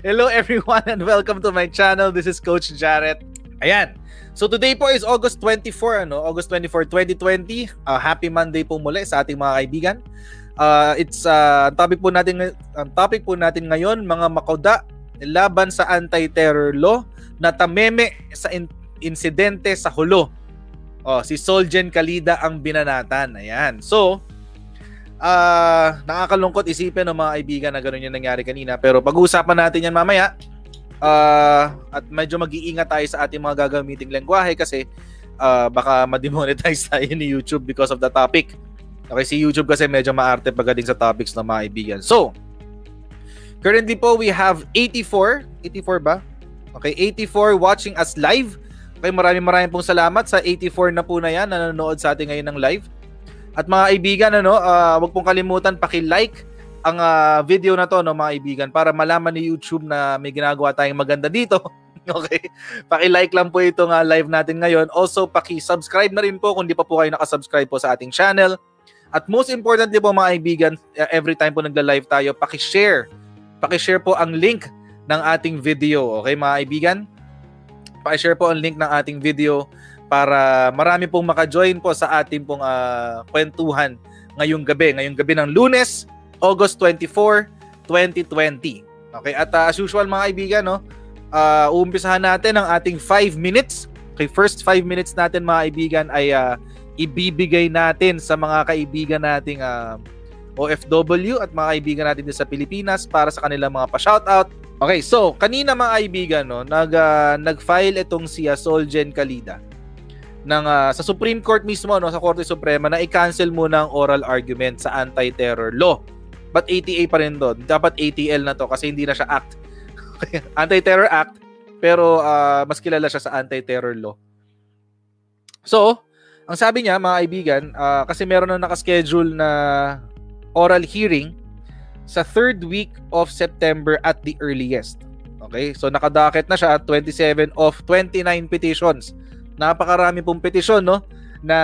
Hello everyone and welcome to my channel. This is Coach Jarrett. Ayan. So today po is August 24, August 24, 2020. Happy Monday po muli sa ating mga kaibigan. Ang topic po natin ngayon, mga makauda laban sa anti-terror law na tameme sa insidente sa Hulo. Si Solgen Calida ang binanatan. Ayan. So, nakakalungkot isipin ng mga kaibigan na gano'n yung nangyari kanina. Pero pag-uusapan natin yan mamaya. At medyo mag-iingat tayo sa ating mga gagamiting lengguwahe kasi baka ma-demonetize tayo ni YouTube because of the topic. Okay, si YouTube kasi medyo maarte pagdating sa topics ng mga kaibigan. So, currently po we have 84 ba? Okay, 84 watching us live. Okay, maraming pong salamat sa 84 na po na yan na nanonood sa atin ngayon ng live. At mga kaibigan, huwag pong kalimutan paki-like ang video na to, mga kaibigan, para malaman ni YouTube na may ginagawa tayong maganda dito. Okay? Paki-like lang po itong live natin ngayon. Also, paki-subscribe na rin po kung di pa po kayo nakasubscribe po sa ating channel. At most importantly po mga kaibigan, every time po nagla-live tayo, paki-share. Paki-share po ang link ng ating video. Okay, mga kaibigan? Paki-share po ang link ng ating video para marami pong maka-join po sa ating pong kwentuhan ngayong gabi ng Lunes, August 24, 2020. Okay, at as usual mga kaibigan, uumpisahan natin ang ating 5 minutes. Okay, first 5 minutes natin mga kaibigan ay ibibigay natin sa mga kaibigan nating OFW at mga kaibigan natin din sa Pilipinas para sa kanilang mga pa-shoutout. Okay, so kanina mga kaibigan, nag-file itong si Solgen Calida sa Supreme Court mismo, sa Korte Suprema, na i-cancel muna ang oral argument sa anti-terror law. But ATA pa rin doon. Dapat ATL na to kasi hindi na siya act. Anti-terror act, pero mas kilala siya sa anti-terror law. So, ang sabi niya mga kaibigan, kasi meron na nakaschedule na oral hearing sa 3rd week of September at the earliest. Okay? So nakadakit na siya at 27 of 29 petitions. Napakarami pong petisyon na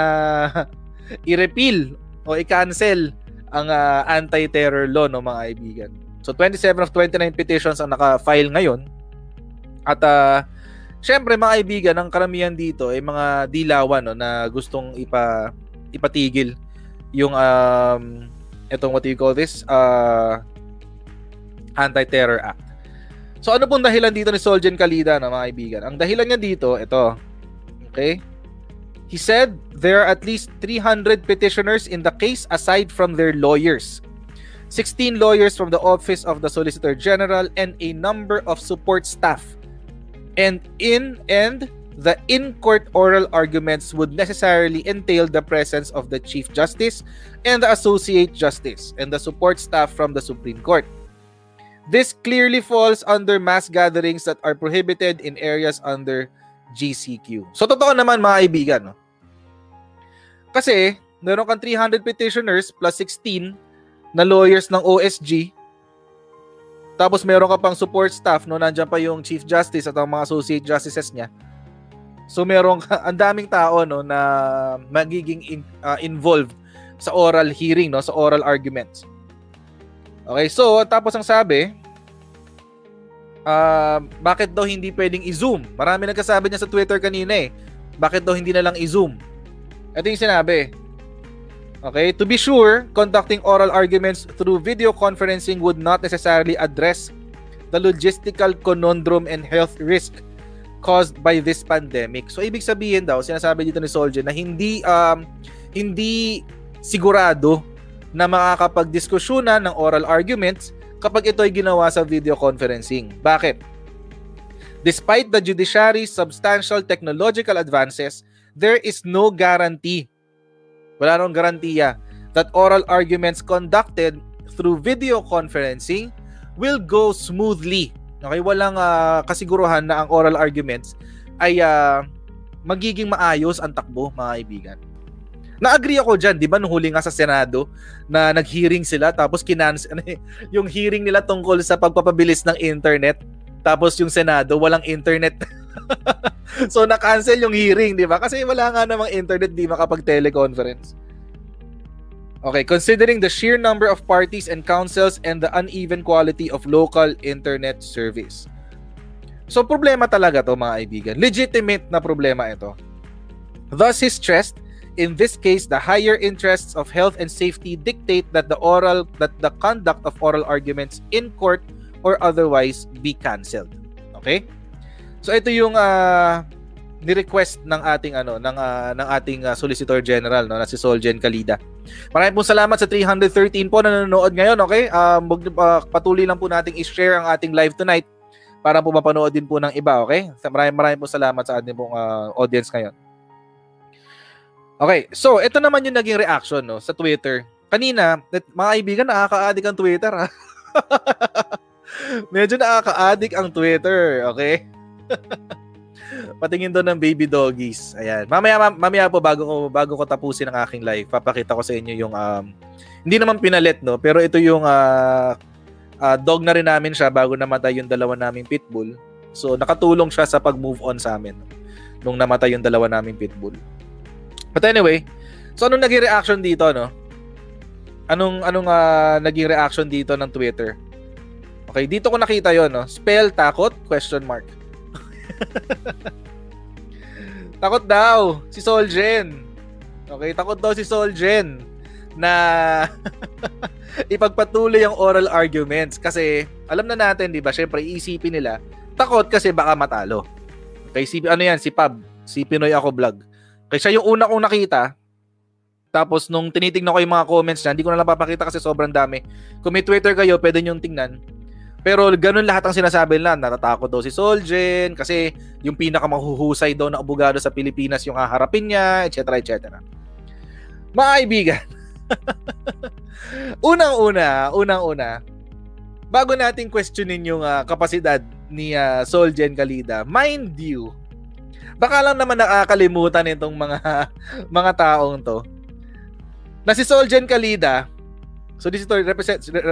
i-repeal o i-cancel ang anti-terror law, mga kaibigan. So 27 of 29 petitions ang naka-file ngayon. At syempre mga kaibigan, ang karamihan dito ay mga dilawan na gustong ipatigil yung itong what do you call this? Anti-Terror Act. So ano pong dahilan dito ni Solgen Calida, mga kaibigan? Ang dahilan niya dito, ito. Okay? He said there are at least 300 petitioners in the case aside from their lawyers. 16 lawyers from the Office of the Solicitor General and a number of support staff. And the in-court oral arguments would necessarily entail the presence of the Chief Justice and the Associate Justice and the support staff from the Supreme Court. This clearly falls under mass gatherings that are prohibited in areas under GCQ. So, totoo naman mga kaibigan. Kasi, meron kang 300 petitioners plus 16 na lawyers ng OSG. Tapos, meron ka pang support staff, nandyan pa yung Chief Justice at ang mga Associate Justices niya. So, ang daming tao na magiging involved sa oral hearing, sa oral arguments. Okay, so tapos ang sabi, bakit daw hindi pwedeng i-zoom? Marami nagkasabi niya sa Twitter kanina bakit daw hindi na lang i-zoom? Ito yung sinabi. Okay, to be sure, conducting oral arguments through video conferencing would not necessarily address the logistical conundrum and health risk caused by this pandemic. So ibig sabihin daw, sinasabi dito ni Solgen na hindi sigurado na makakapagdiskusyonan ng oral arguments kapag ito ay ginawa sa video conferencing. Bakit? Despite the judiciary's substantial technological advances, there is no guarantee, wala nang garantiya, that oral arguments conducted through video conferencing will go smoothly. Okay, walang kasiguruhan na ang oral arguments ay magiging maayos ang takbo, mga kaibigan. Na-agree ako dyan, di ba, nung huli nga sa Senado na nag-hearing sila tapos yung hearing nila tungkol sa pagpapabilis ng internet, tapos yung Senado walang internet. So na-cancel yung hearing, di ba? Kasi wala nga namang internet, di makapag-teleconference. Okay, considering the sheer number of parties and councils and the uneven quality of local internet service. So problema talaga to mga kaibigan. Legitimate na problema ito. Thus he stressed, in this case, the higher interests of health and safety dictate that the conduct of oral arguments in court or otherwise be cancelled. Okay? So ito yung ni-request ng ating ng ating Solicitor General, no, na si Solgen Calida. Maraming po salamat sa 313 po na nanonood ngayon, okay? Patuloy lang po nating i-share ang ating live tonight para po mapanood din po ng iba, okay? Maraming po salamat sa ating pong audience ngayon. Okay, so ito naman yung naging reaction, no, sa Twitter. Kanina, mga kaibigan, nakaka-addict ang Twitter, ha? Medyo nakaka-addict ang Twitter, okay? Patingin doon ng baby doggies. Ayan. Mamaya po bago ko tapusin ang aking live, papakita ko sa inyo yung hindi naman pinalit, no, pero ito yung dog na rin namin siya bago namatay yung dalawa naming pitbull. So nakatulong siya sa pag-move on sa amin nung namatay yung dalawa naming pitbull. But anyway, so anong naging reaction dito, no? Anong naging reaction dito ng Twitter? Okay, dito ko nakita 'yon, no. Spell takot? ? Takot daw si Solgen. Okay, takot daw si Solgen na ipagpatuloy ang oral arguments kasi alam na natin, 'di ba? Syempre iisipin nila, takot kasi baka matalo. Okay, si Pab, si Pinoy Ako Vlog. Kaya siya yung una kong nakita. Tapos nung tinitingnan ko yung mga comments niya, hindi ko na lang papakita kasi sobrang dami. Kung may Twitter kayo, pwede nyo tingnan. Pero ganun lahat ang sinasabi nila. Natatakot daw si Solgen kasi yung pinakamahuhusay daw na abogado sa Pilipinas yung haharapin niya, etc. etc. Mga kaibigan, unang-una, bago natin questionin yung kapasidad ni Solgen Calida, mind you, baka lang naman nakakalimutan itong mga taong to na si Solgen Calida, Solicitor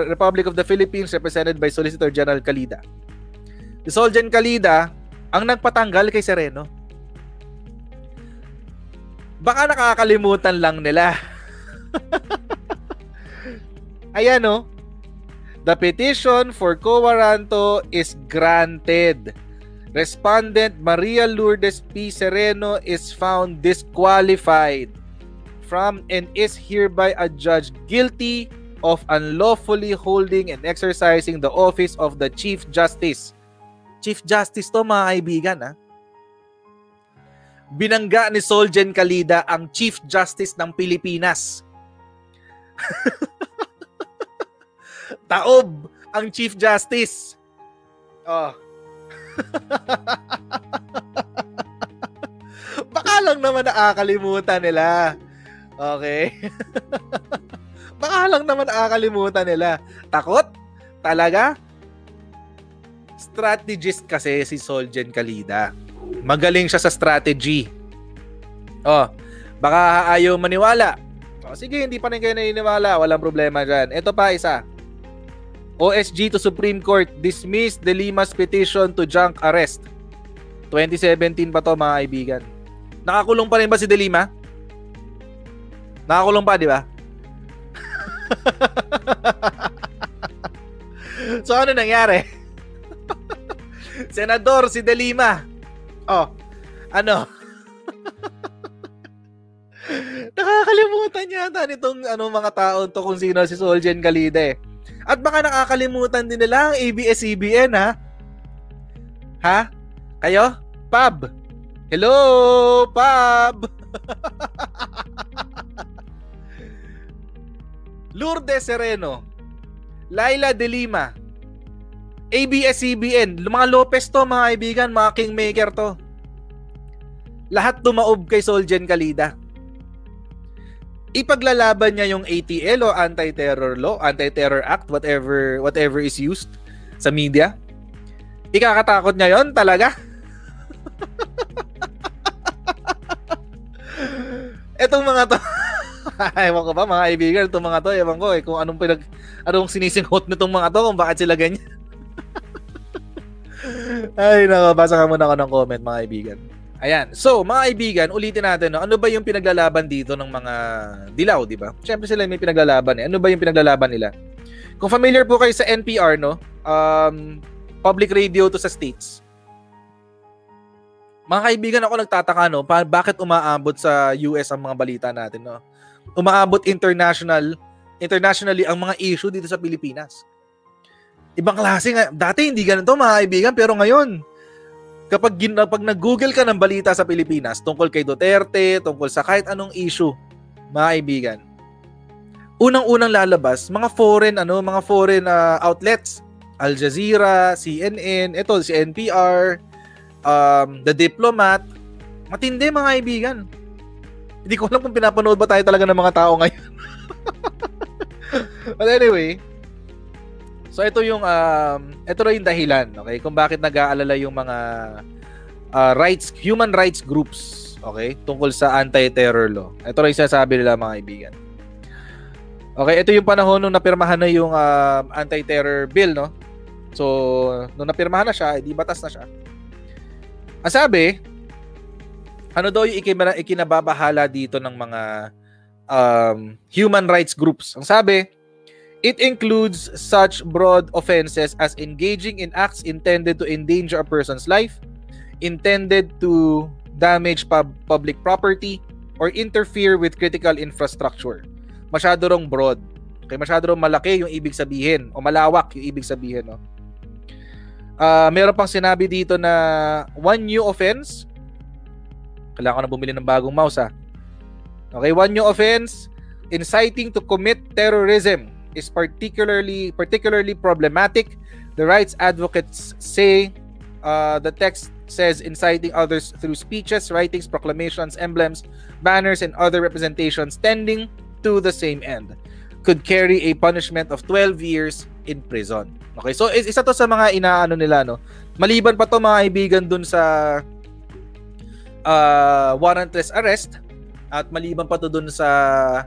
Republic of the Philippines, represented by Solicitor General Calida. Si Solgen Calida ang nagpatanggal kay Sereno. Baka nakakalimutan lang nila. Ayan, no? The petition for quo warranto is granted. Respondent Maria Lourdes P. Sereno is found disqualified from and is hereby adjudged guilty of unlawfully holding and exercising the office of the Chief Justice. Chief Justice to, mga kaibigan, ha? Binangga ni Solgen Calida ang Chief Justice ng Pilipinas. Taob ang Chief Justice. Oh. Baka lang naman nakakalimutan nila. Okay? Baka lang naman nakakalimutan nila. Takot? Talaga? Strategist kasi si Solgen Calida. Magaling siya sa strategy. Oh, baka ayaw maniwala. Oh, sige, hindi pa rin kayo naniniwala. Walang problema dyan. Ito pa isa. OSG to Supreme Court dismissed De Lima's petition to junk arrest. 2017 pa to, mga kaibigan. Nakakulong pa rin ba si De Lima? Nakakulong pa, di ba? So ano nangyari? Senador si De Lima. Oh, ano? Nakakalimutan yata nitong mga tao to kung sino si Solgen Calida, eh. At baka nakakalimutan din nila ang ABS-CBN, ha? Ha? Kayo? Pab? Hello, Pab? Lourdes Sereno, Laila De Lima, ABS-CBN, mga Lopez to, mga kaibigan, mga kingmaker to. Lahat tumaob kay Solgen Calida. Ipaglalaban niya yung ATL o Anti-Terror Law, Anti-Terror Act, whatever is used sa media. Ikakatakot niya yon talaga? Etong mga to, ewan ko ba, mga kaibigan, itong mga to, ewan ko kung anong sinisinghot nitong mga to, kung bakit sila ganyan. Ay, nako, basa ka muna ako ng comment, mga kaibigan. Ayan. So, mga kaibigan, ulitin natin, no? Ano ba yung pinaglalaban dito ng mga dilaw, di ba? Siyempre sila may pinaglalaban eh. Ano ba yung pinaglalaban nila? Kung familiar po kayo sa NPR, no? Public radio to sa States. Mga kaibigan, ako nagtataka, no? Bakit umaabot sa US ang mga balita natin, no? Umaabot internationally ang mga issue dito sa Pilipinas. Ibang klase nga. Dati hindi ganito, mga kaibigan, pero ngayon, kapag nag-google ka ng balita sa Pilipinas tungkol kay Duterte, tungkol sa kahit anong issue, mga kaibigan, unang-unang lalabas mga foreign outlets, Al Jazeera, CNN, ito si NPR, The Diplomat. Matindi, mga kaibigan. Hindi ko alam kung pinapanood ba tayo talaga ng mga tao ngayon. But anyway, so ito yung dahilan, okay, kung bakit nag-aalala yung mga human rights groups, okay, tungkol sa anti-terror law. Ito rin yung sinasabi nila, mga kaibigan. Okay, ito yung panahon nung napirmahan na yung anti-terror bill, no? So, nung napirmahan na siya, di batas na siya. Ang sabi, ano daw yung ikinababahala dito ng mga human rights groups? Ang sabi, it includes such broad offenses as engaging in acts intended to endanger a person's life, intended to damage public property, or interfere with critical infrastructure. Masyado rong broad. Okay, masyado rong malaki yung ibig sabihin, o malawak yung ibig sabihin, no? Meron pang sinabi dito na one new offense. Kailangan ko na bumili ng bagong mouse, ha? Okay, one new offense, inciting to commit terrorism, is particularly problematic. The rights advocates say the text says inciting others through speeches, writings, proclamations, emblems, banners, and other representations tending to the same end could carry a punishment of 12 years in prison. Okay, so isa to sa mga inaano nila, no? Maliban pa to, mga kaibigan, dun sa warrantless arrest, at maliban pa to dun sa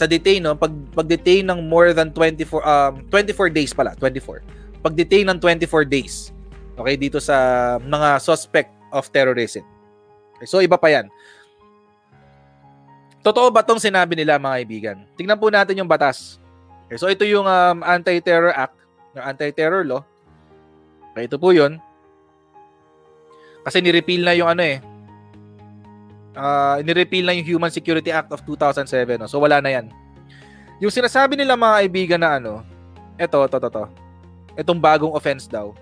detain, no? Pag-detain ng more than 24 days pala, 24. Pag-detain ng 24 days. Okay, dito sa mga suspect of terrorism. Okay, so iba pa 'yan. Totoo ba 'tong sinabi nila, mga kaibigan? Tingnan po natin yung batas. Okay, so ito yung Anti-Terror Act, yung Anti-Terror Law. Okay, ito po 'yon. Kasi ni-repeal na yung ni-repeal na yung Human Security Act of 2007. No? So, wala na yan. Yung sinasabi nila, mga kaibigan, na ito. Itong bagong offense daw.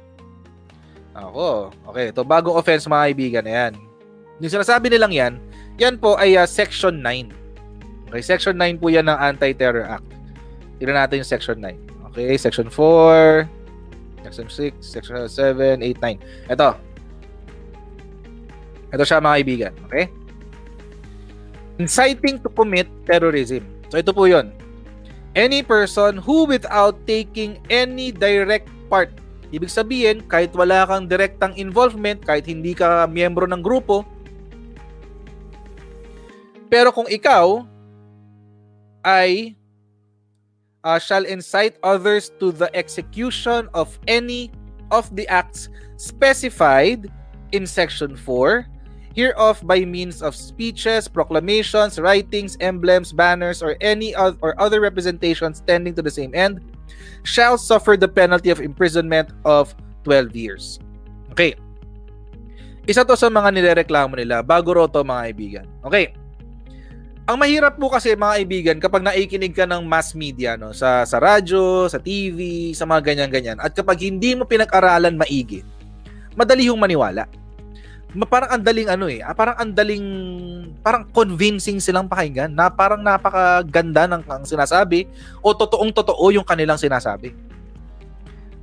Okay. Ito, bagong offense, mga kaibigan, yan. Yung sinasabi nilang yan po ay Section 9. Okay, Section 9 po yan ng Anti-Terror Act. Tignan natin yung Section 9. Okay, Section 4, Section 6, Section 7, 8, 9. Ito siya, mga kaibigan. Okay? Inciting to commit terrorism. So ito po 'yon. Any person who without taking any direct part, ibig sabihin kahit wala kang direktang involvement, kahit hindi ka miyembro ng grupo, pero kung ikaw ay shall incite others to the execution of any of the acts specified in Section 4 hereof by means of speeches, proclamations, writings, emblems, banners, or any or other representations tending to the same end, shall suffer the penalty of imprisonment of 12 years. Okay. Isa to sa mga nirereklamo nila bago roto, mga kaibigan. Okay. Ang mahirap po kasi, mga kaibigan, kapag naikinig ka ng mass media, no, sa radyo, sa TV, sa mga ganyan-ganyan, at kapag hindi mo pinag-aralan maigi, madali yung maniwala. Parang parang convincing silang pakinggan, na parang napakaganda ng sinasabi, o totoong-totoo yung kanilang sinasabi.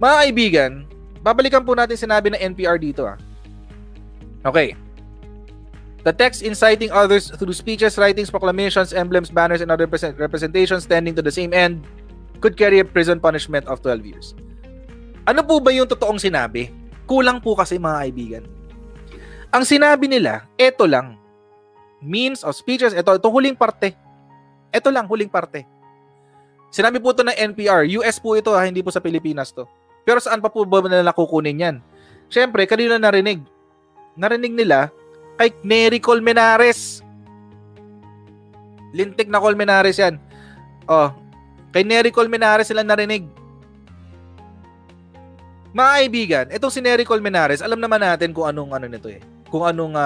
Mga kaibigan, babalikan po natin sinabi ng NPR dito. Okay. The text inciting others through speeches, writings, proclamations, emblems, banners, and other representations tending to the same end could carry a prison punishment of 12 years. Ano po ba yung totoong sinabi? Kulang po kasi, mga kaibigan. Ang sinabi nila, eto lang. Means of speeches, itong huling parte. Ito lang, huling parte. Sinabi po ito ng NPR. US po ito, hindi po sa Pilipinas to. Pero saan pa po ba nila kukunin yan? Siyempre, kanina narinig nila Kay Nery Colmenares. Lintik na Colmenares yan. Oh, kay Nery Colmenares sila narinig. Mga kaibigan, itong si Nery Colmenares, alam naman natin kung anong nito eh. Kung anong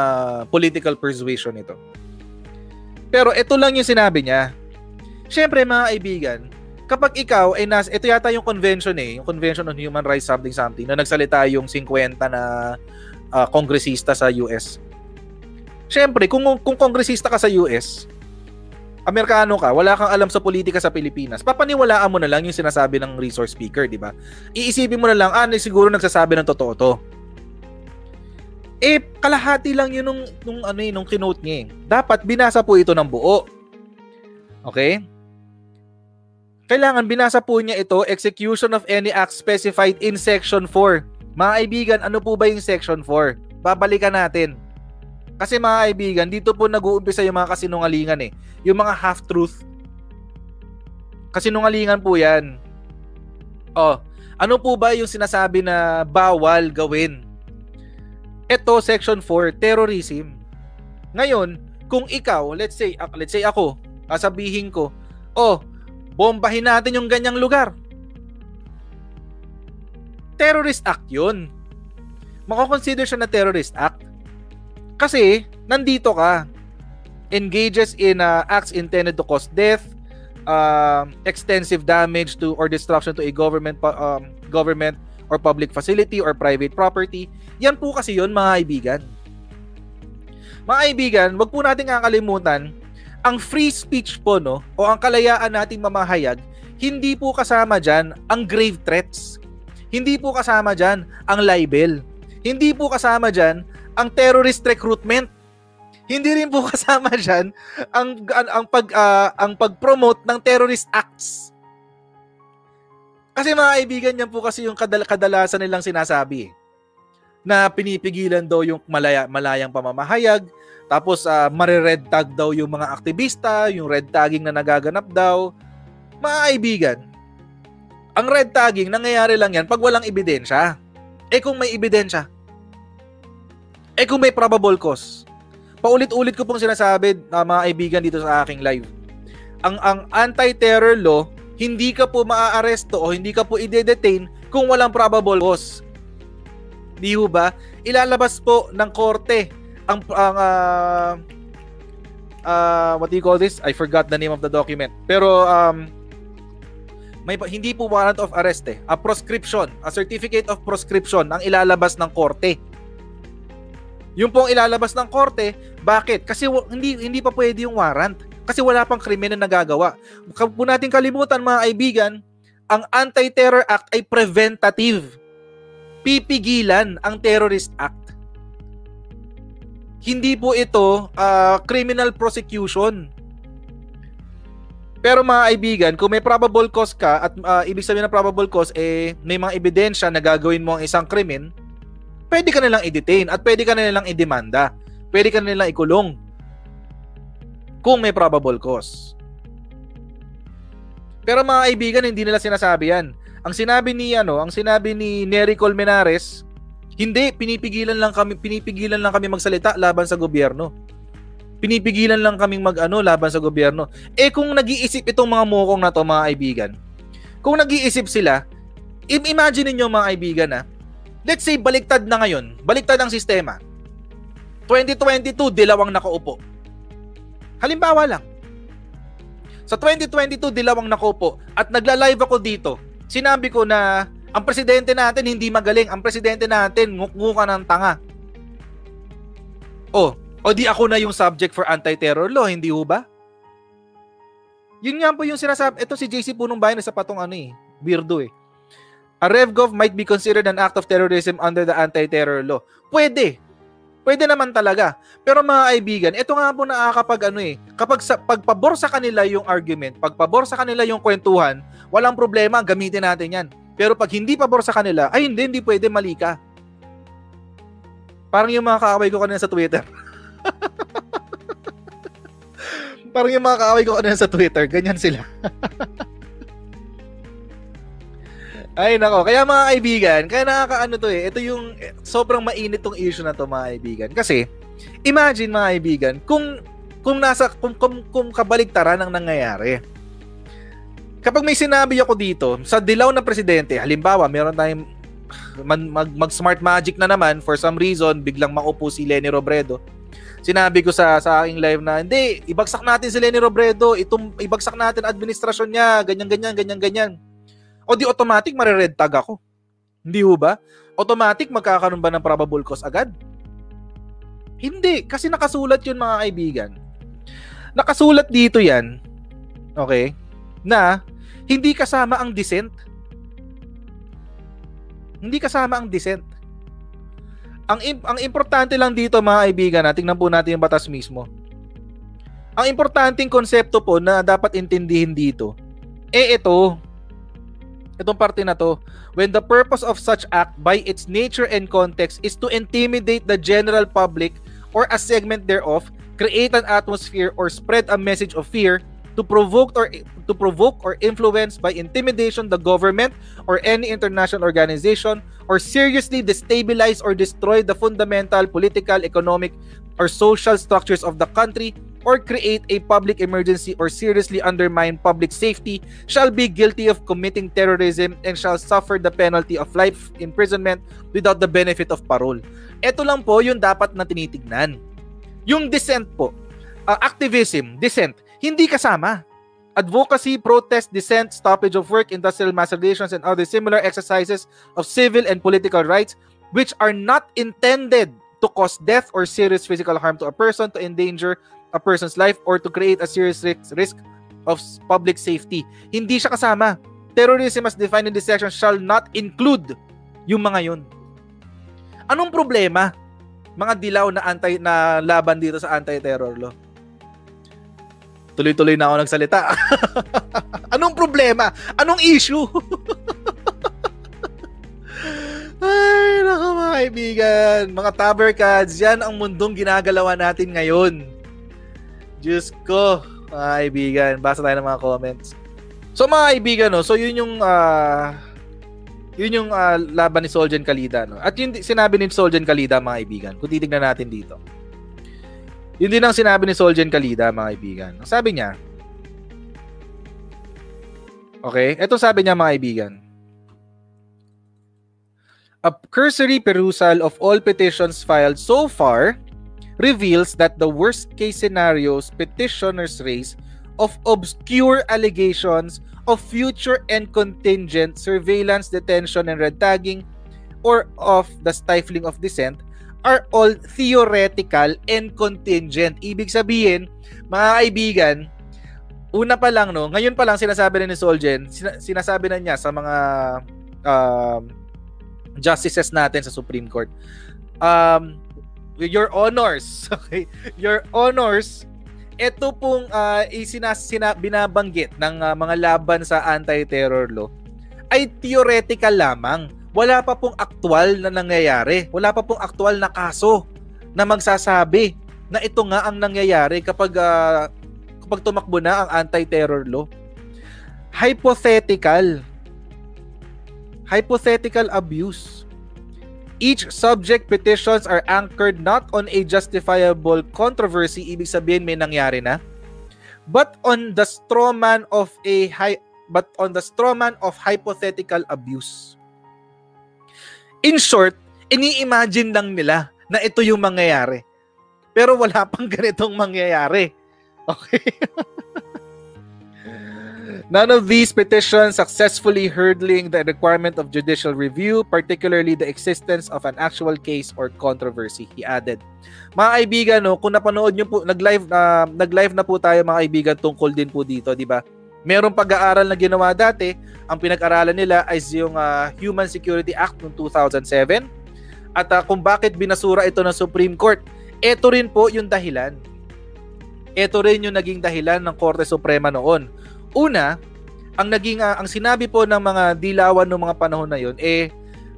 political persuasion ito. Pero ito lang yung sinabi niya. Siyempre mga kaibigan, kapag ikaw ay ito yata yung convention yung Convention on Human Rights something na nagsalita yung 50 na kongresista sa US. Siyempre, kung kongresista ka sa US, Amerikano ka, wala kang alam sa politika sa Pilipinas, papaniwalaan mo na lang yung sinasabi ng resource speaker, di ba? Iisipin mo na lang, siguro nagsasabi ng totoo to. Kalahati lang yun nung kinote niya. Dapat binasa po ito ng buo. Okay? Kailangan binasa po niya ito, execution of any act specified in Section 4. Mga kaibigan, ano po ba yung Section 4? Babalikan natin. Kasi mga kaibigan, dito po nag-uumpisa yung mga kasinungalingan Yung mga half-truth. Kasinungalingan po yan. Ano po ba yung sinasabi na bawal gawin? Ito, Section 4, terrorism. Ngayon, kung ikaw, let's say ako, sasabihin ko, bombahin natin yung ganyang lugar. Terrorist act yun. Mako-consider siya na terrorist act. Kasi, nandito ka. Engages in acts intended to cause death, extensive damage to or destruction to a government or public facility or private property. Yan po kasi yun, mga kaibigan. Mga kaibigan, wag po natin kakalimutan, ang free speech po, o ang kalayaan nating mamahayag, hindi po kasama dyan ang grave threats. Hindi po kasama dyan ang libel. Hindi po kasama dyan ang terrorist recruitment. Hindi rin po kasama dyan ang pag-promote ng terrorist acts. Kasi mga kaibigan, yan po kasi yung kadalasan nilang sinasabi. Na pinipigilan daw yung malayang pamamahayag, tapos mare-red tag daw yung mga aktivista, yung red tagging na nagaganap daw. Mga kaibigan, ang red tagging, nangyayari lang yan pag walang ebidensya. Kung may ebidensya, kung may probable cause. Paulit-ulit ko pong sinasabi, mga kaibigan, dito sa aking live. Ang anti-terror law, hindi ka po maa-aresto o hindi ka po i-detain kung walang probable cause. Di ba? Ilalabas po ng korte ang what do you call this? I forgot the name of the document. Pero hindi po warrant of arrest a proscription, a certificate of proscription ang ilalabas ng korte. Yung pong ilalabas ng korte, bakit? Kasi hindi pa pwede yung warrant. Kasi wala pang krimen na nagagawa. Huwag po natin kalimutan, mga kaibigan, ang Anti-Terror Act ay preventative. Pipigilan ang terrorist act. Hindi po ito criminal prosecution. Pero mga kaibigan, kung may probable cause ka at ibig sabihin ng probable cause may mga ebidensya na gagawin mo ang isang krimen, pwede ka nilang i-detain at pwede ka nilang i-demanda. Pwede ka nilang ikulong kung may probable cause. Pero mga kaibigan, hindi nila sinasabi yan. Ang sinabi ni Nery Colmenares, hindi, pinipigilan lang kami magsalita laban sa gobyerno. Pinipigilan lang kaming laban sa gobyerno. Kung nag-iisip itong mga mukong na to, mga kaibigan, kung nag-iisip sila, imagine niyo, mga kaibigan, let's say baliktad na ngayon, baliktad ang sistema. 2022, dilawang nakaupo. Halimbawa lang. Sa 2022, dilawang nakaupo at nagla-live ako dito. Sinabi ko na ang presidente natin hindi magaling. Ang presidente natin nguk-nguka ng tanga. O di ako na yung subject for anti-terror law, hindi ho ba? Yun nga po yung sinasabi. Ito si JC Punong Bayan sa patong weirdo A RevGov might be considered an act of terrorism under the anti-terror law. Pwede. Pwede naman talaga. Pero mga kaibigan, ito nga po nakakapag kapag pagpabor sa kanila yung argument, pagpabor sa kanila yung kwentuhan, walang problema, gamitin natin yan. Pero pag hindi pabor sa kanila, ay hindi pwede, mali ka. Parang yung mga kaaway ko kanina sa Twitter. Parang yung mga kaaway ko kanina sa Twitter, ganyan sila. Ay nako, kaya mga kaibigan, kaya nakakaano to ito yung sobrang mainit tong issue na to, mga kaibigan. Kasi Imagine mga kaibigan, kung kabaligtaran ang nangyayari. Kapag may sinabi ako dito, sa dilaw na presidente, halimbawa, meron tayong mag-smart magic na naman, for some reason, biglang maupo si Leni Robredo. Sinabi ko sa aking live na, hindi, ibagsak natin si Leni Robredo, ibagsak natin administrasyon niya, ganyan. O di automatic, mare-red tag ako. Hindi ho ba? Automatic, magkakaroon ba ng probable cause agad? Hindi, kasi nakasulat yun mga kaibigan. Nakasulat dito yan, okay, na hindi kasama ang dissent. Hindi kasama ang dissent. Ang importante lang dito mga kaibigan, tingnan po natin yung batas mismo. Ang importanteng konsepto po na dapat intindihin dito, itong parte na to, when the purpose of such act by its nature and context is to intimidate the general public or a segment thereof, create an atmosphere or spread a message of fear, to provoke or influence by intimidation the government or any international organization, or seriously destabilize or destroy the fundamental political, economic, or social structures of the country, or create a public emergency or seriously undermine public safety, shall be guilty of committing terrorism and shall suffer the penalty of life imprisonment without the benefit of parole. Ito lang po yung dapat na tinitignan. Yung dissent po, activism, dissent, hindi kasama. Advocacy, protest, dissent, stoppage of work, industrial mass relations, and other similar exercises of civil and political rights which are not intended to cause death or serious physical harm to a person, to endanger a person's life, or to create a serious risk of public safety. Hindi siya kasama. Terrorism as defined in this section shall not include yung mga yun. Anong problema? Mga dilaw na laban dito sa anti-terror law. Tuloy-tuloy na ako nagsalita. Anong problema? Anong issue? Ay, naku mga kaibigan. Mga tabercads, yan ang mundong ginagalawan natin ngayon. Diyos ko, mga kaibigan. Basa tayo ng mga comments. So mga kaibigan, no? So yun yung laban ni Soljan Kalida, no? At yun sinabi ni Soljan Kalida, mga kaibigan, kung titignan natin dito. Yun din ang sinabi ni Soljan Kalida, mga kaibigan. Sabi niya, okay, eto sabi niya, mga kaibigan. A cursory perusal of all petitions filed so far reveals that the worst case scenarios petitioners raise of obscure allegations of future and contingent surveillance, detention, and red tagging, or of the stifling of dissent, are all theoretical and contingent. Ibig sabihin, mga kaibigan, una pa lang, no, ngayon pa lang sinasabi na ni Soljan, sinasabi na niya sa mga justices natin sa Supreme Court, your honors, okay, your honors, ito pong binabanggit ng mga laban sa anti-terror law ay theoretical lamang. Wala pa pong aktual na nangyayari. Wala pa pong aktual na kaso na magsasabi na ito nga ang nangyayari kapag tumakbo na ang anti-terror law. Hypothetical abuse. Each subject petitions are anchored not on a justifiable controversy, ibig sabihin may nangyari na, but on the straw man of hypothetical abuse. In short, ini-imagine lang nila na ito yung mangyayari. Pero wala pang ganitong mangyayari. Okay? None of these petitions successfully hurdling the requirement of judicial review, particularly the existence of an actual case or controversy, he added. Mga kaibigan, no, kung napanood nyo po, nag-live na po tayo mga kaibigan tungkol din po dito, di ba? Merong pag-aaral na ginawa dati, ang pinag-aralan nila ay yung Human Security Act noong 2007 at kung bakit binasura ito ng Supreme Court. Ito rin po yung dahilan. Ito rin yung naging dahilan ng Korte Suprema noon. Una, ang sinabi po ng mga dilawan ng mga panahon na yon,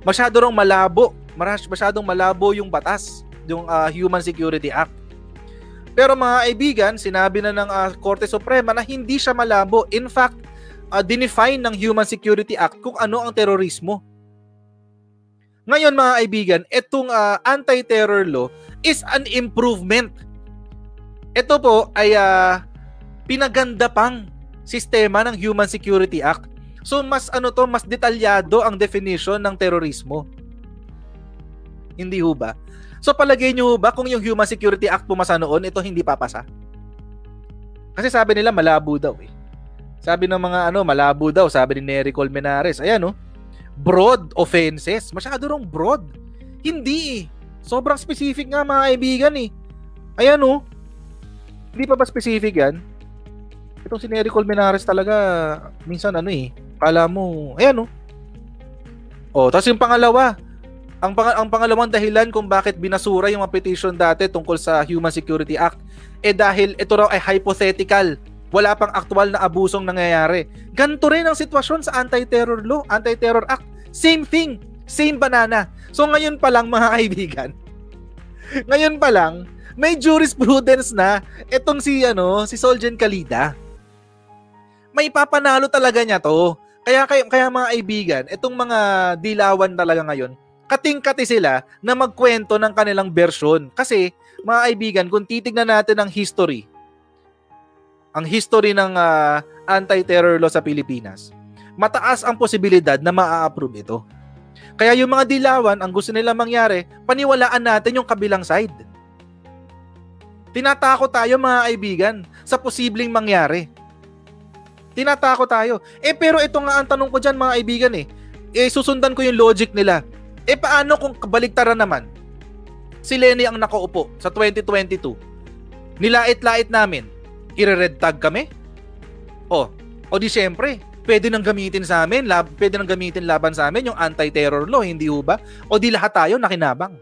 masyadong malabo yung batas, yung Human Security Act. Pero mga kaibigan, sinabi na ng Korte Suprema na hindi siya malabo. In fact, dinefine ng Human Security Act kung ano ang terorismo. Ngayon mga kaibigan, itong anti-terror law is an improvement. Ito po ay pinaganda pang sistema ng Human Security Act. So mas mas detalyado ang definition ng terorismo. Hindi ho ba? So palagay nyo ba kung yung Human Security Act pumasa noon, ito hindi papasa? Kasi sabi nila malabo daw eh. Sabi ng mga malabo daw, sabi ni Nery Colmenares. Ayan broad offenses. Masyado rong broad. Hindi eh. Sobrang specific nga mga kaibigan eh. Ayan hindi pa ba specific yan? Itong si Nery Colmenares talaga, minsan kala mo, ayan tapos yung pangalawa, ang pangalawang dahilan kung bakit binasura yung mga petition dati tungkol sa Human Security Act, dahil ito raw ay hypothetical. Wala pang aktual na abusong nangyayari. Ganito rin ang sitwasyon sa Anti-Terror Law, Anti-Terror Act. Same thing, same banana. So ngayon pa lang mga kaibigan, ngayon pa lang, may jurisprudence na itong si Solgen Calida. May papanalo talaga niya to. Kaya mga kaibigan, itong mga dilawan talaga ngayon, kating-kati sila na magkwento ng kanilang version. Kasi, mga kaibigan, kung titignan natin ang history ng anti-terror law sa Pilipinas, mataas ang posibilidad na maa-approve ito. Kaya yung mga dilawan, ang gusto nila mangyari, paniwalaan natin yung kabilang side. Tinatakot tayo mga kaibigan sa posibleng mangyari. Tinatakot tayo. Pero ito nga ang tanong ko dyan mga kaibigan susundan ko yung logic nila. Paano kung kabaligtaran naman? Si Leni ang nakaupo sa 2022. Nilait-lait namin. I-red tag kami? O di syempre, pwede nang gamitin sa amin, pwede nang gamitin laban sa amin yung anti-terror law, hindi ho ba? O di lahat tayo nakinabang.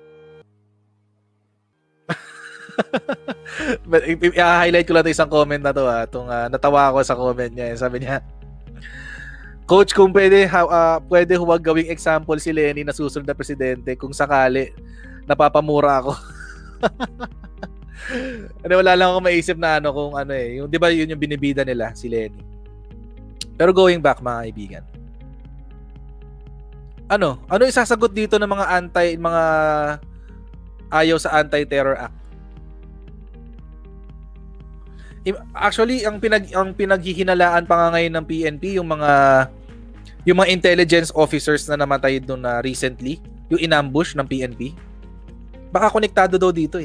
I-highlight ko lang ito isang comment na to natawa ako sa comment niya. Sabi niya, Coach, kung pwede huwag gawing example si Leni na susunod na presidente kung sakali napapamura ako. Wala lang ako maisip na kung yung 'di ba yun yung binibida nila si Leni. Pero going back mga kaibigan. Ano isasagot dito ng mga ayaw sa Anti-Terror Act? Actually, ang pinaghihinalaan pa nga ngayon ng PNP yung mga intelligence officers na namatay doon na recently, yung inambush ng PNP. Baka konektado daw dito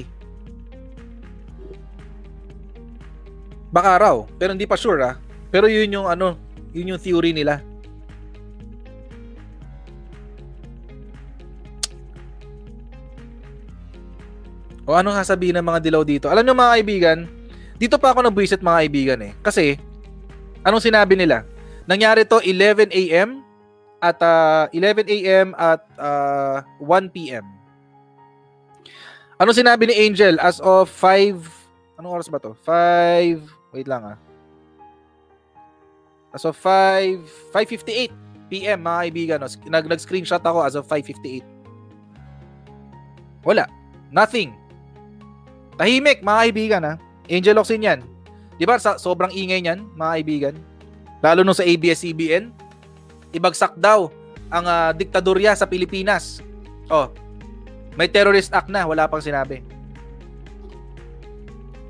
Baka raw, pero hindi pa sure Pero yun yung theory nila. O anong sasabihin ng mga dilaw dito? Alam niyo mga kaibigan, dito pa ako nabwisit mga kaibigan Kasi, anong sinabi nila? Nangyari to 11 a.m. at 1 p.m. Anong sinabi ni Angel as of 5... Anong oras ba to? 5... Wait lang As of 5:58 p.m. mga kaibigan. Nag-screenshot ako as of 5:58. Wala. Nothing. Tahimik mga kaibigan Angel Locsin yan. Di ba sobrang ingay niyan mga kaibigan? Lalo nung sa ABS-CBN, ibagsak daw ang diktadorya sa Pilipinas. May terrorist act na, wala pang sinabi.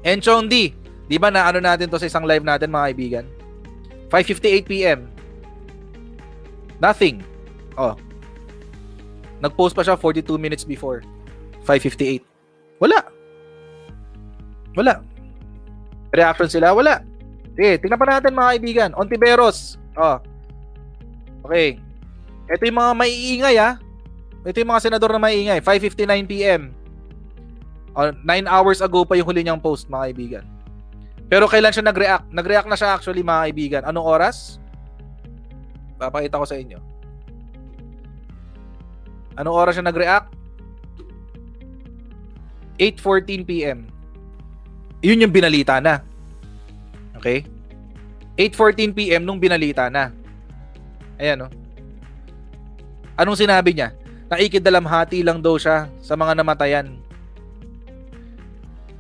Enchong D, di ba na natin to sa isang live natin mga kaibigan? 5:58 p.m. Nothing. Nag-post pa siya 42 minutes before 5:58. Wala. Reaction sila? Wala. Sige, tingnan pa natin mga kaibigan. Ontiveros. Okay. Ito yung mga maiingay Ito yung mga senador na maiingay. 5:59 p.m. 9 hours ago pa yung huli niyang post mga kaibigan. Pero kailan siya nag-react? Nag-react na siya actually mga kaibigan. Anong oras? Papakita ko sa inyo. Anong oras siya nag-react? 8:14 p.m. Yun yung binalita na. Okay? 8:14 p.m. nung binalita na. Ayan Anong sinabi niya? Nakikidalamhati lang daw siya sa mga namatayan.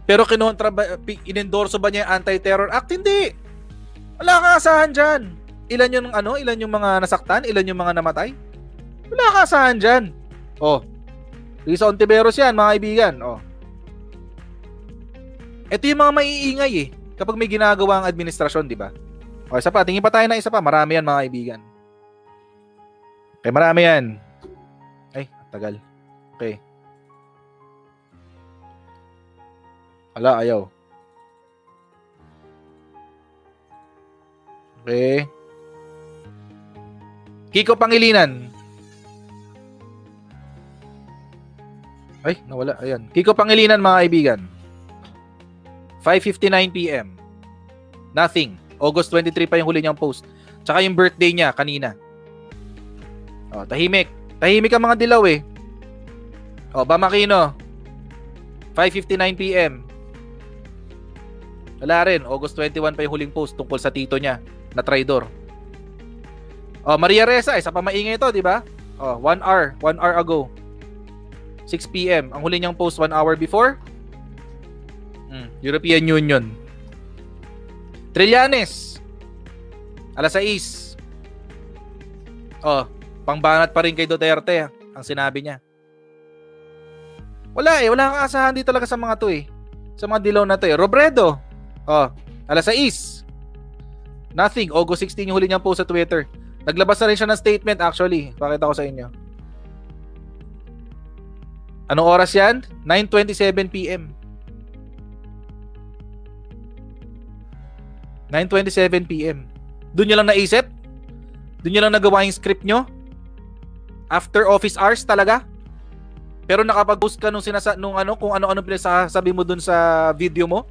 Pero inendorso ba niya yung Anti-Terror Act? Hindi. Wala kang asahan dyan. Ilan yung mga nasaktan? Ilan yung mga namatay? Wala kang asahan dyan. Risa Ontiveros yan mga kaibigan. Ito yung mga maiingay eh. Kapag may ginagawa ang administrasyon, di ba? O, isa pa. Tingin pa tayo na isa pa. Marami yan, mga kaibigan. Okay, marami yan. Ay, tagal. Okay. Ala, ayaw. Okay. Kiko Pangilinan. Ay, nawala. Ayan. Kiko Pangilinan, mga kaibigan. 5:59 PM. Nothing. August 23 pa yung huli niyang post. Tsaka yung birthday niya kanina. Oh, tahimik. Tahimik ang mga dilaw eh. Oh, Bamakino. 5:59 PM. Wala rin. August 21 pa yung huling post tungkol sa tito niya na traidor. Oh, Maria Reza, isa pa maingay ito, di ba? Oh, 1 hour ago. 6 PM. Ang huli niyang post 1 hour before. European Union. Trillanes. Alas 6. Oh, pangbanat pa rin kay Duterte ang sinabi niya. Wala eh, wala kang asahan dito talaga sa mga to eh. Sa mga dilaw na to eh. Robredo. Oh, alas 6. Nothing. August 16 yung huli niyang post sa Twitter. Naglabas na rin siya ng statement actually. Pakita ko sa inyo. Anong oras yan? 9:27 PM. 9:27 PM. Doon nyo lang naisip? Doon nyo lang nagawa yung script nyo? After office hours talaga? Pero nakapag-post ka nung kung ano-ano pinasasabi mo doon sa video mo?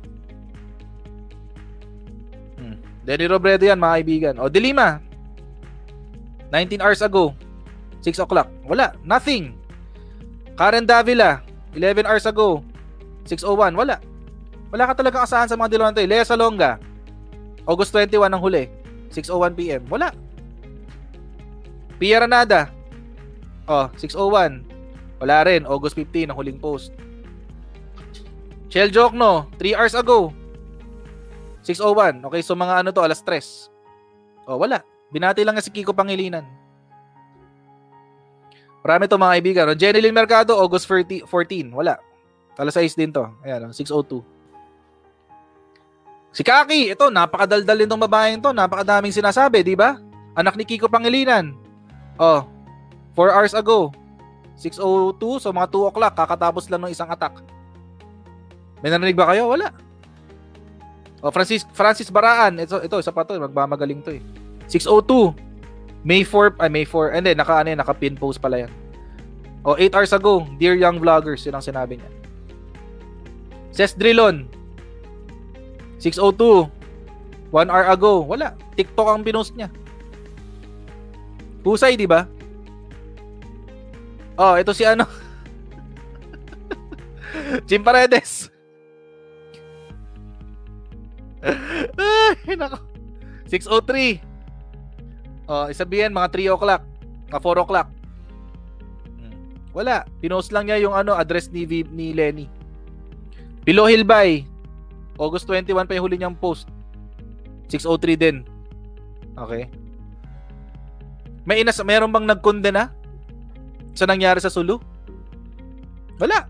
Denny Robredo yan, mga kaibigan. O, Dilima. 19 hours ago. 6 o'clock. Wala. Nothing. Karen Davila. 11 hours ago. 6:01. Wala. Wala ka talagang asahan sa mga dilaw na to. Lea Salonga. August 21 ang huli. 6:01 PM. Wala. Pia Ranada. Oh, 6:01. Wala rin. August 15 ang huling post. Chel Jokno. 3 hours ago. 6:01. Okay, so mga ano to, alas 3. Oh, wala. Binati lang nga si Kiko Pangilinan. Marami to, mga kaibigan. Jenny Lynn Mercado, August 14. Wala. Alas 6 din to. Ayan, 6:02. Si Kaki, ito, napakadaldal din tong babaeng to. Napakadaming sinasabi, di ba? Anak ni Kiko Pangilinan. Oh, 4 hours ago. 6:02, so mga 2 o'clock, kakatapos lang ng isang attack. May narinig ba kayo? Wala. Oh, Francis Baraan, ito isa pa to, magmamagaling to eh. 6:02. May 4, and then naka-pin post pala yan. Oh, 8 hours ago, Dear Young Vloggers, yun ang sinabi niya. Ses Drilon. 6:02. 1 hour ago, wala. TikTok ang pinost niya. Husay, di ba? Oh, ito si ano. Jim Paredes. Ay, nako. 6:03. Oh, isabihin mga 3 o'clock, mga 4 o'clock. Wala, pinost lang niya yung address ni Lenny. Pilo Hilbay. August 21 pa yung huli niyang post. 6:03 din. Okay. Meron bang nagkondena sa nangyari sa Sulu? Wala.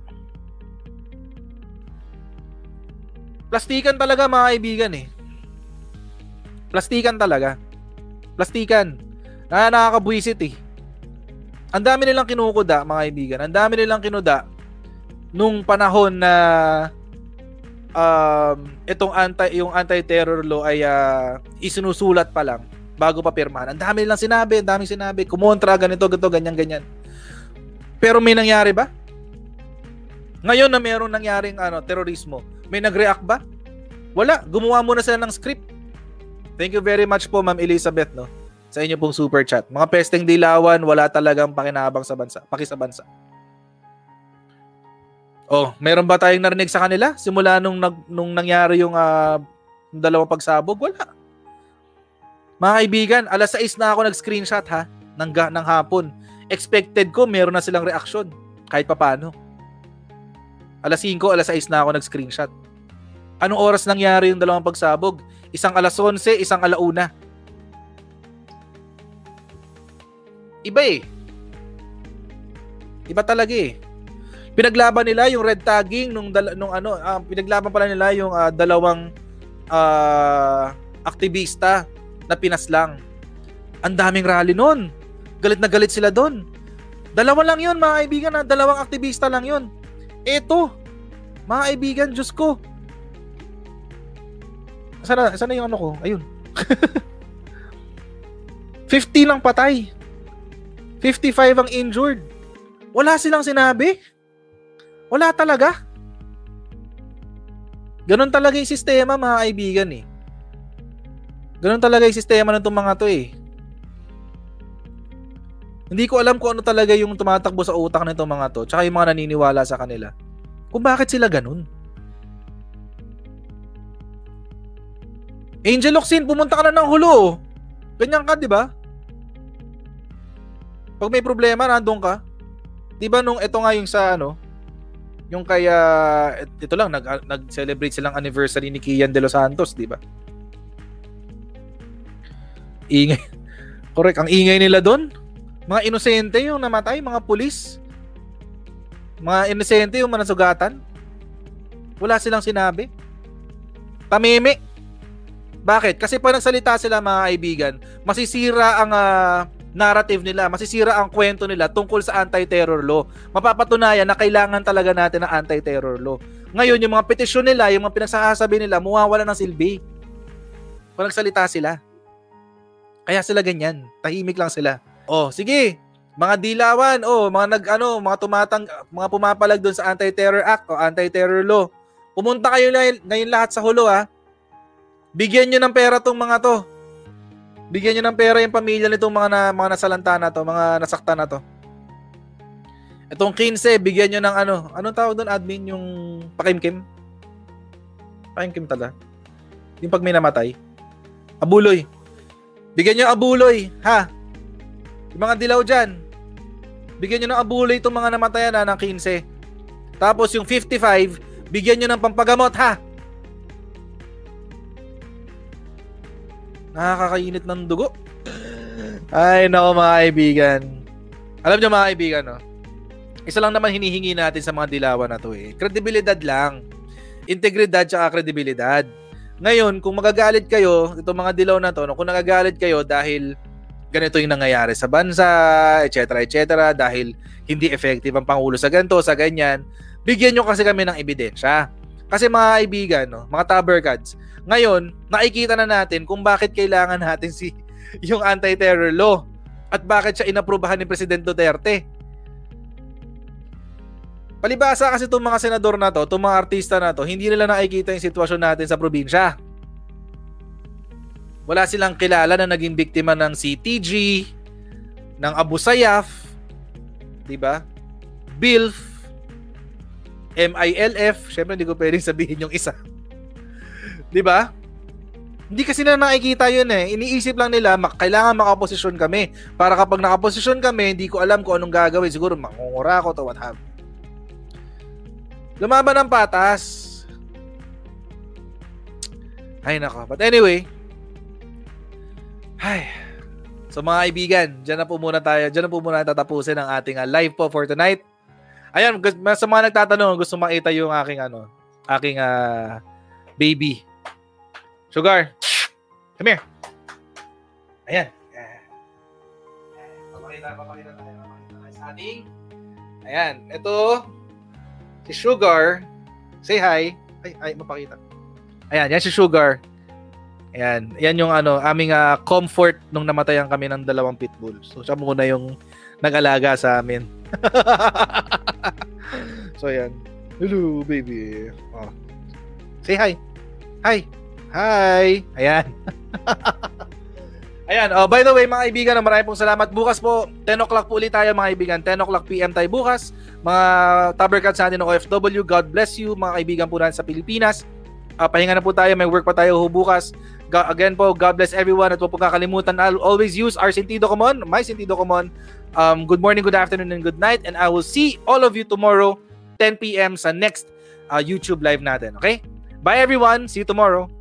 Plastikan talaga, mga kaibigan eh. Plastikan talaga. Plastikan. Nakakabwisit eh. Ang dami nilang kinukuda, mga kaibigan. Ang dami nilang kinuda nung panahon na yung anti-terror law ay isinusulat pa lang bago pa pirmahan. Ang dami nilang sinabi, kumontra, ganito, ganyan. Pero may nangyari ba? Ngayon na mayroong nangyaring terorismo, may nag-react ba? Wala. Gumawa muna sila ng script. Thank you very much po, Ma'am Elizabeth, no, sa inyo pong super chat. Mga pesteng dilawan, wala talagang pakinabang sa bansa, pakisabansa. Oh, meron ba tayong narinig sa kanila simula nung nangyari yung dalawang pagsabog? Wala. Mga kaibigan, alas 6 na ako nag-screenshot ng hapon. Expected ko meron na silang reaksyon kahit papaano. Alas 5, alas 6 na ako nag-screenshot. Anong oras nangyari yung dalawang pagsabog? Isang alas 11, isang alauna. Iba eh. Iba talaga eh. Pinaglaban nila yung red tagging pinaglaban pala nila yung dalawang aktivista na pinaslang. Ang daming rally nun. Galit na galit sila doon. Dalawa lang yun, mga kaibigan. Dalawang aktivista lang yun. Eto, mga kaibigan, Diyos ko. Sana yung ano ko? Ayun. 50 lang patay. 55 ang injured. Wala silang sinabi. Wala talaga. Ganon talaga yung sistema, mga kaibigan eh. Ganon talaga yung sistema ng itong mga to eh. Hindi ko alam kung ano talaga yung tumatakbo sa utak nitong mga to, tsaka yung mga naniniwala sa kanila. Kung bakit sila ganun. Angel Locsin, pumunta ka na ng hulo. Ganyan ka, di ba? Pag may problema, nandun ka. Di ba nung ito nga yung sa yung kaya ito lang nag-celebrate silang anniversary ni Kian De Los Santos, di ba? Ingay. Correct, ang ingay nila doon. Mga inosente yung namatay, mga pulis. Mga inosente yung manasugatan. Wala silang sinabi. Tameme. Bakit? Kasi pag nagsalita sila, mga kaibigan, masisira ang narrative nila, masisira ang kwento nila tungkol sa anti-terror law. Mapapatunayan na kailangan talaga natin ng anti-terror law. Ngayon, yung mga petisyon nila, yung mga pinagsasabi nila, mawawala ng silbi. Pag nagsalita sila. Kaya sila ganyan. Tahimik lang sila. Oh, sige. Mga dilawan, mga pumapalag doon sa Anti-Terror Act o Anti-Terror Law. Pumunta kayo ngayon lahat sa hulo ha. Bigyan niyo ng pera tong mga to. Bigyan niyo ng pera yung pamilya nitong mga nasalanta na to, mga nasaktan na to. Itong 15, bigyan niyo ng anong tawag doon, admin, yung pakimkim? Pakimkim talaga. Yung pag may namatay. Abuloy. Bigyan niyo abuloy, ha? Yung mga dilaw dyan, bigyan nyo ng abuloy itong mga namatayan ng 15. Tapos yung 55, bigyan nyo ng pampagamot, ha? Nakakainit ng dugo. Ay, nako mga kaibigan. Alam nyo mga kaibigan, no? Isa lang naman hinihingi natin sa mga dilawan na to eh. Kredibilidad lang. Integridad tsaka kredibilidad. Ngayon, kung magagalit kayo, itong mga dilaw na to, no, kung nagagalit kayo dahil ganito yung nangyayari sa bansa, etc., dahil hindi effective ang Pangulo sa ganito, sa ganyan, bigyan nyo kasi kami ng ebidensya. Kasi mga kaibigan, no, mga taberkads, ngayon, nakikita na natin kung bakit kailangan natin yung anti-terror law at bakit siya inaprubahan ni Presidente Duterte. Palibasa kasi itong mga senador na to, itong mga artista na to, hindi nila nakikita yung sitwasyon natin sa probinsya. Wala silang kilala na naging biktima ng CTG, ng Abu Sayyaf, di ba? BILF, MILF, syempre hindi ko pwedeng sabihin yung isa. Di ba? Hindi kasi na nakikita yun eh. Iniisip lang nila, kailangan makaposisyon kami. Para kapag nakaposisyon kami, hindi ko alam kung anong gagawin. Siguro mangungura ko to, what have. Lumaban ng patas. Ay nako. But anyway, so mga kaibigan, dyan na po muna tatapusin ang ating live po for tonight. Ayan, sa mga nagtatanong, gusto makita yung aking baby. Sugar, come here. Ayan. Papakita tayo sa ating. Ayan, ito si Sugar. Say hi. Ay, mapakita. Ayan, yan si Sugar. Ayan, yan yung aming comfort nung namatayan kami ng 2 pitbull. So siya muna yung nag-alaga sa amin. So ayan. Hello, baby. Oh. Say hi. Hi. Hi. Ayan. Ayan. Oh, by the way, mga kaibigan, maraming pong salamat. Bukas po, 10 o'clock po ulit tayo, mga kaibigan. 10 o'clock PM tayo bukas. Mga taberkads sa atin ng OFW, God bless you. Mga kaibigan po natin sa Pilipinas. Pahinga na po tayo. May work pa tayo bukas. Again po, God bless everyone. At huwag po kakalimutan, I'll always use our sentido común, my sentido común. Good morning, good afternoon, and good night. And I will see all of you tomorrow, 10 PM sa next YouTube live natin. Okay? Bye everyone. See you tomorrow.